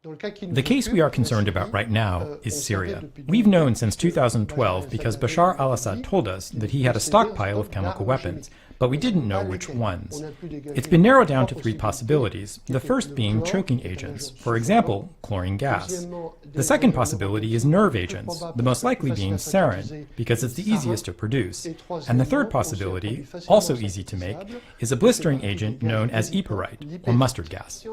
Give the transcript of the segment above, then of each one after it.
The case we are concerned about right now is Syria. We've known since 2012 because Bashar al-Assad told us that he had a stockpile of chemical weapons, but we didn't know which ones. It's been narrowed down to three possibilities, the first being choking agents, for example, chlorine gas. The second possibility is nerve agents, the most likely being sarin, because it's the easiest to produce. And the third possibility, also easy to make, is a blistering agent known as eperite, or mustard gas.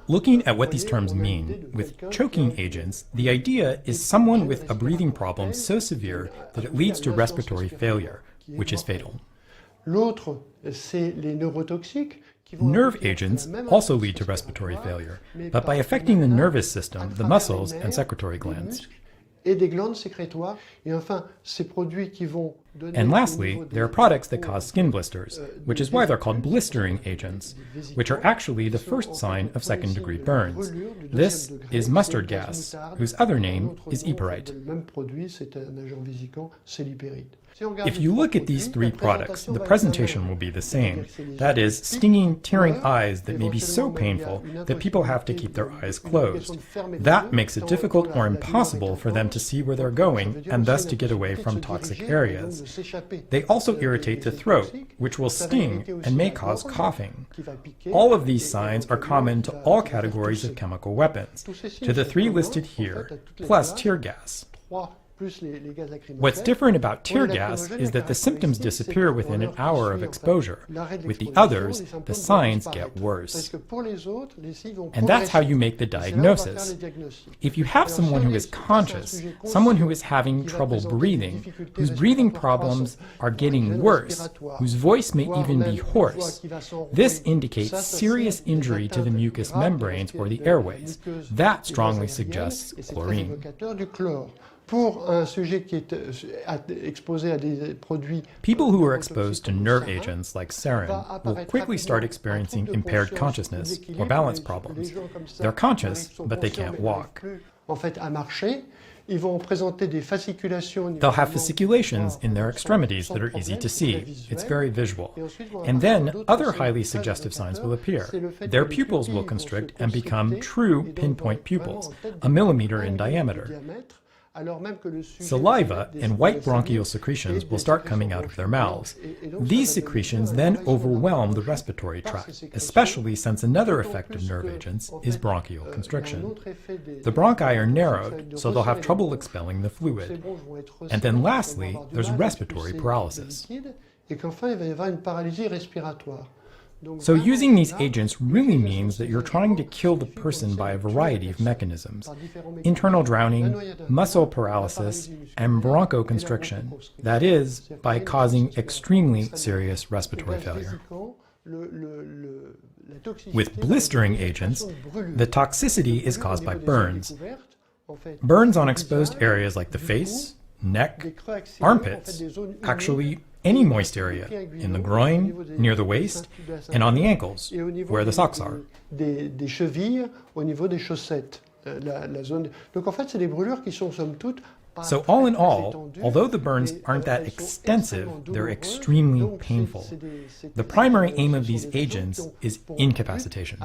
Looking at what these terms mean, with choking agents, the idea is someone with a breathing problem so severe that it leads to respiratory failure, which is fatal. Nerve agents also lead to respiratory failure, but by affecting the nervous system, the muscles, and secretory glands. And lastly, there are products that cause skin blisters, which is why they're called blistering agents, which are actually the first sign of second-degree burns. This is mustard gas, whose other name is eperite. If you look at these three products, the presentation will be the same. That is, stinging, tearing eyes that may be so painful that people have to keep their eyes closed. That makes it difficult or impossible for them to see where they're going and thus to get away from toxic areas. They also irritate the throat, which will sting and may cause coughing. All of these signs are common to all categories of chemical weapons, to the three listed here, plus tear gas. What's different about tear gas is that the symptoms disappear within an hour of exposure. With the others, the signs get worse. And that's how you make the diagnosis. If you have someone who is conscious, someone who is having trouble breathing, whose breathing problems are getting worse, whose voice may even be hoarse, this indicates serious injury to the mucous membranes or the airways. That strongly suggests chlorine. People who are exposed to nerve agents like sarin will quickly start experiencing impaired consciousness or balance problems. They're conscious, but they can't walk. They'll have fasciculations in their extremities that are easy to see. It's very visual. And then other highly suggestive signs will appear. Their pupils will constrict and become true pinpoint pupils, a millimeter in diameter. Saliva and white bronchial secretions will start coming out of their mouths. These secretions then overwhelm the respiratory tract, especially since another effect of nerve agents is bronchial constriction. The bronchi are narrowed, so they'll have trouble expelling the fluid. And then lastly, there's respiratory paralysis. So using these agents really means that you're trying to kill the person by a variety of mechanisms: internal drowning, muscle paralysis, and bronchoconstriction. That is, by causing extremely serious respiratory failure. With blistering agents, the toxicity is caused by burns. Burns on exposed areas like the face, neck, armpits, actually any moist area, in the groin, near the waist, and on the ankles, where the socks are. So all in all, although the burns aren't that extensive, they're extremely painful. The primary aim of these agents is incapacitation.